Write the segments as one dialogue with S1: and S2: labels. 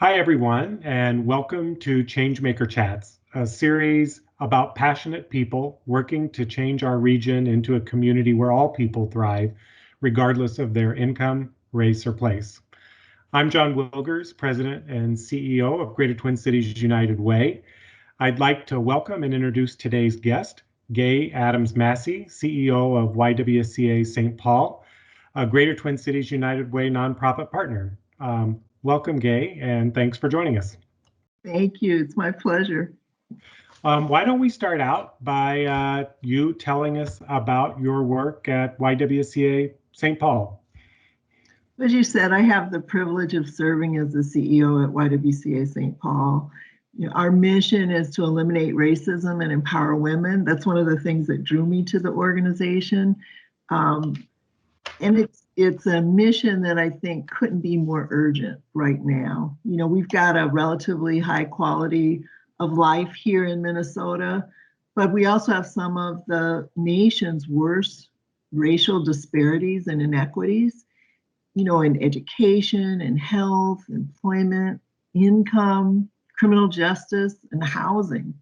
S1: Hi, everyone, and welcome to Changemaker Chats, a series about passionate people working to change our region into a community where all people thrive, regardless of their income, race, or place. I'm John Wilgers, President and CEO of Greater Twin Cities United Way. I'd like to welcome and introduce today's guest, Gaye Adams Massey, CEO of YWCA St Paul, a Greater Twin Cities United Way nonprofit partner. Welcome, Gaye, and thanks for joining us.
S2: Thank you. It's my pleasure.
S1: Why don't we start out by you telling us about your work at YWCA St Paul?
S2: As you said, I have the privilege of serving as the CEO at YWCA St Paul. Our mission is to eliminate racism and empower women. That's one of the things that drew me to the organization. And it's a mission that I think couldn't be more urgent right now. We've got a relatively high quality of life here in Minnesota, but we also have some of the nation's worst racial disparities and inequities, in education and health, employment, income, criminal justice, and housing.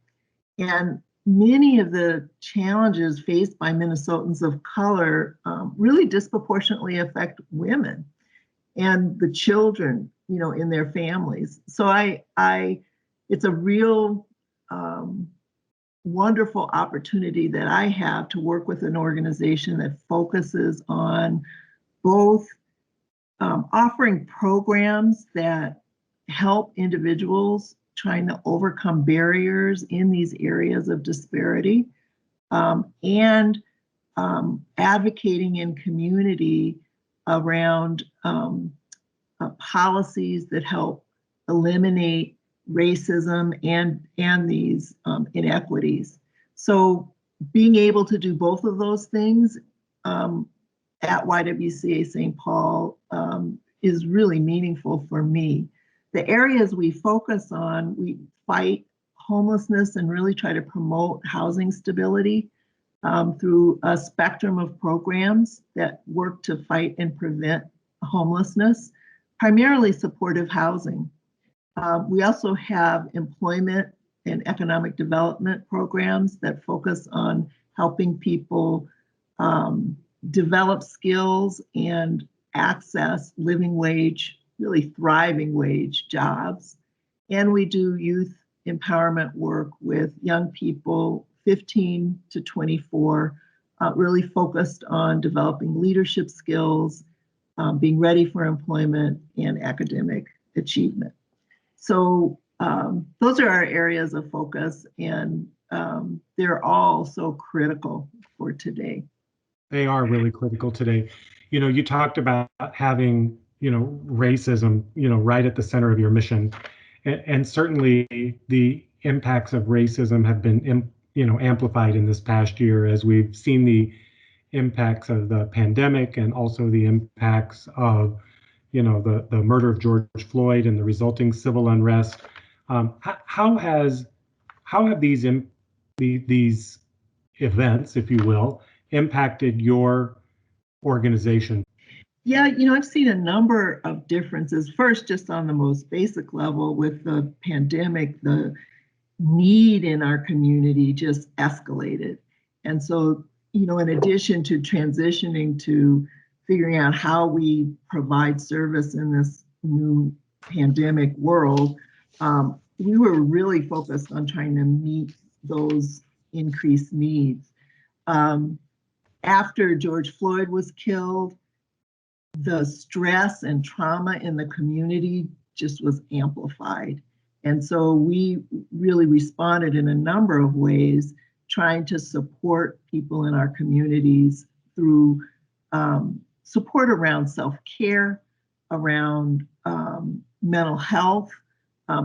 S2: And many of the challenges faced by Minnesotans of color really disproportionately affect women and the children, in their families. So it's a real wonderful opportunity that I have to work with an organization that focuses on both offering programs that help individuals trying to overcome barriers in these areas of disparity, and advocating in community around policies that help eliminate racism and these inequities. So being able to do both of those things at YWCA St Paul is really meaningful for me. The areas we focus on, we fight homelessness and really try to promote housing stability through a spectrum of programs that work to fight and prevent homelessness, primarily supportive housing. We also have employment and economic development programs that focus on helping people develop skills and access living wage, really thriving wage jobs. And we do youth empowerment work with young people 15 to 24, really focused on developing leadership skills, being ready for employment and academic achievement. So those are our areas of focus, and they're all so critical for today.
S1: They are really critical today. You talked about having racism, right at the center of your mission. And certainly the impacts of racism have been, amplified in this past year as we've seen the impacts of the pandemic and also the impacts of, the murder of George Floyd and the resulting civil unrest. How have these events, if you will, impacted your organization?
S2: Yeah, I've seen a number of differences. First, just on the most basic level with the pandemic, the need in our community just escalated. And so, in addition to transitioning to figuring out how we provide service in this new pandemic world, we were really focused on trying to meet those increased needs. After George Floyd was killed, the stress and trauma in the community just was amplified. And so we really responded in a number of ways, trying to support people in our communities through support around self-care, around mental health,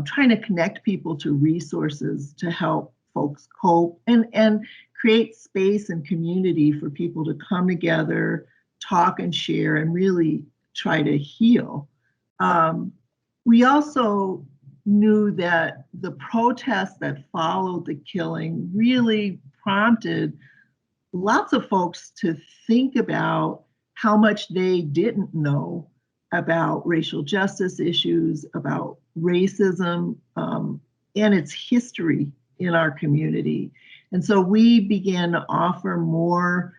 S2: trying to connect people to resources to help folks cope and create space and community for people to come together, talk and share, and really try to heal. We also knew that the protests that followed the killing really prompted lots of folks to think about how much they didn't know about racial justice issues, about racism, and its history in our community. And so we began to offer more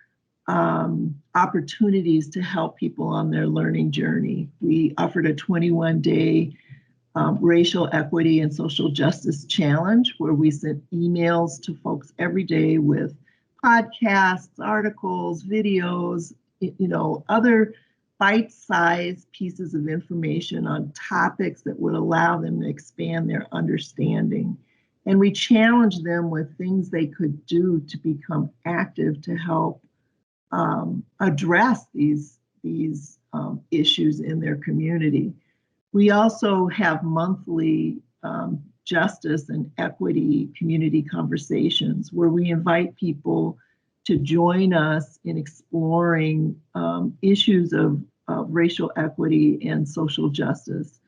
S2: opportunities to help people on their learning journey. We offered a 21-day racial equity and social justice challenge where we sent emails to folks every day with podcasts, articles, videos, other bite-sized pieces of information on topics that would allow them to expand their understanding. And we challenged them with things they could do to become active to help address these issues in their community. We also have monthly justice and equity community conversations where we invite people to join us in exploring issues of racial equity and social justice.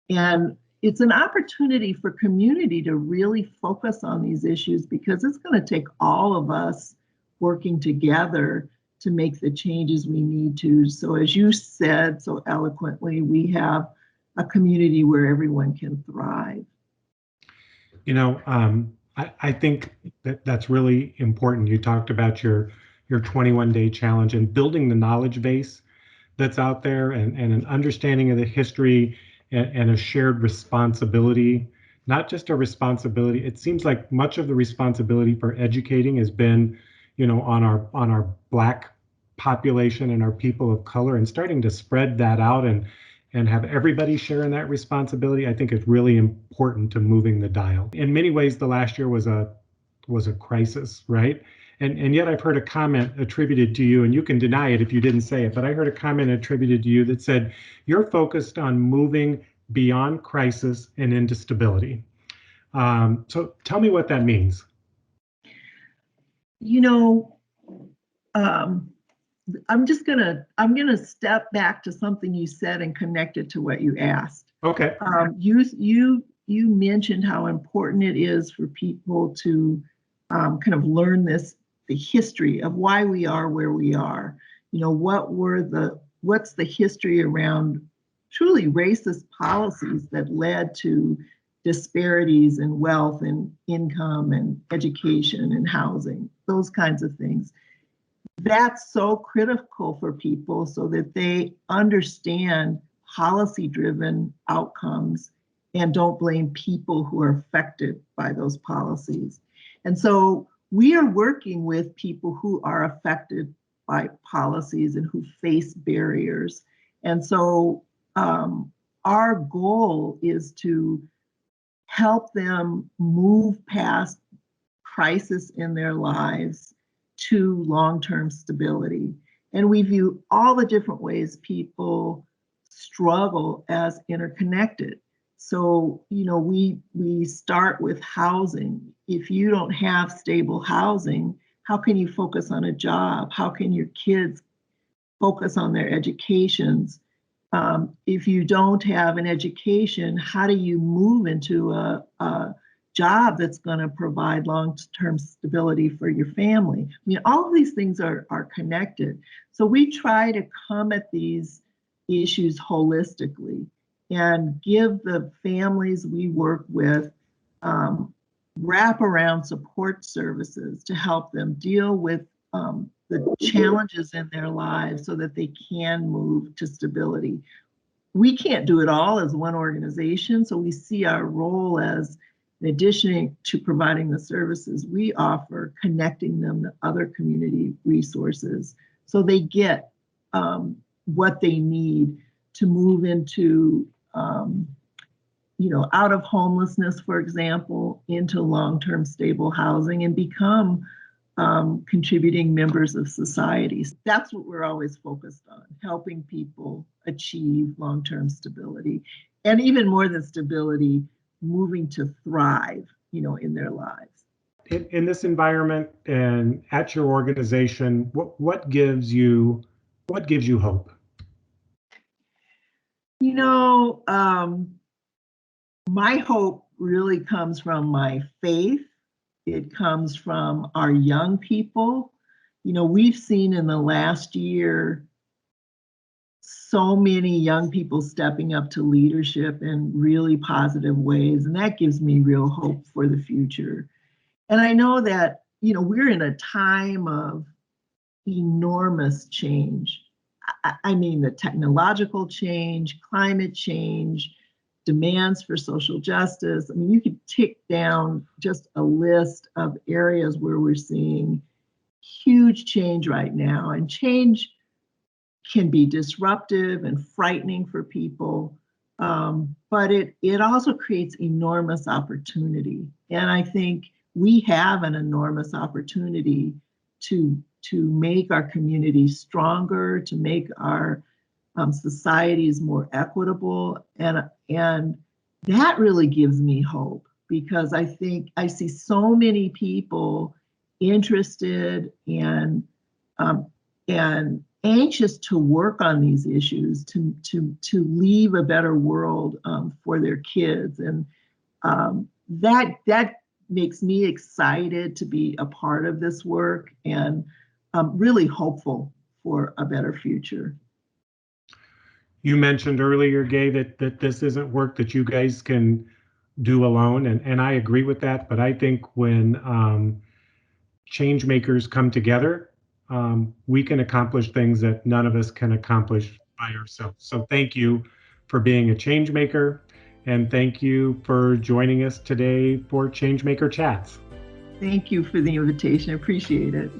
S2: And it's an opportunity for community to really focus on these issues because it's going to take all of us working together to make the changes we need to. So as you said so eloquently, we have a community where everyone can thrive.
S1: I think that's really important. You talked about your 21-day challenge and building the knowledge base that's out there and an understanding of the history and a shared responsibility, not just a responsibility. It seems like much of the responsibility for educating has been, on our Black population and our people of color, and starting to spread that out and have everybody share in that responsibility, I think is really important to moving the dial. In many ways, the last year was a crisis, right? And yet I've heard a comment attributed to you, and you can deny it if you didn't say it, but I heard a comment attributed to you that said, you're focused on moving beyond crisis and into stability. So tell me what that means.
S2: I'm gonna step back to something you said and connect it to what you asked.
S1: Okay.
S2: You mentioned how important it is for people to kind of learn the history of why we are where we are. What's the history around truly racist policies that led to disparities in wealth and income and education and housing, those kinds of things. That's so critical for people so that they understand policy-driven outcomes and don't blame people who are affected by those policies. And so we are working with people who are affected by policies and who face barriers. And so our goal is to help them move past crisis in their lives to long-term stability. And we view all the different ways people struggle as interconnected. So, we start with housing. If you don't have stable housing, how can you focus on a job? How can your kids focus on their educations? If you don't have an education, how do you move into a job that's going to provide long-term stability for your family? I mean, all of these things are connected. So we try to come at these issues holistically and give the families we work with wraparound support services to help them deal with the challenges in their lives so that they can move to stability. We can't do it all as one organization, so we see our role as, in addition to providing the services we offer, connecting them to other community resources so they get what they need to move into, out of homelessness, for example, into long-term stable housing and become contributing members of society. That's what we're always focused on, helping people achieve long-term stability, and even more than stability, moving to thrive, in their lives.
S1: In this environment and at your organization, what gives you hope?
S2: My hope really comes from my faith. It comes from our young people. We've seen in the last year so many young people stepping up to leadership in really positive ways, and that gives me real hope for the future. And I know that, we're in a time of enormous change. I mean, the technological change, climate change, demands for social justice. I mean, you could tick down just a list of areas where we're seeing huge change right now. And change can be disruptive and frightening for people, but it also creates enormous opportunity. And I think we have an enormous opportunity to make our communities stronger, to make our societies more equitable, and that really gives me hope, because I think I see so many people interested and anxious to work on these issues to leave a better world for their kids, and that makes me excited to be a part of this work, and really hopeful for a better future.
S1: You mentioned earlier, Gaye, that this isn't work that you guys can do alone, and I agree with that. But I think when change makers come together, we can accomplish things that none of us can accomplish by ourselves. So thank you for being a change maker, and thank you for joining us today for Changemaker Chats.
S2: Thank you for the invitation. I appreciate it.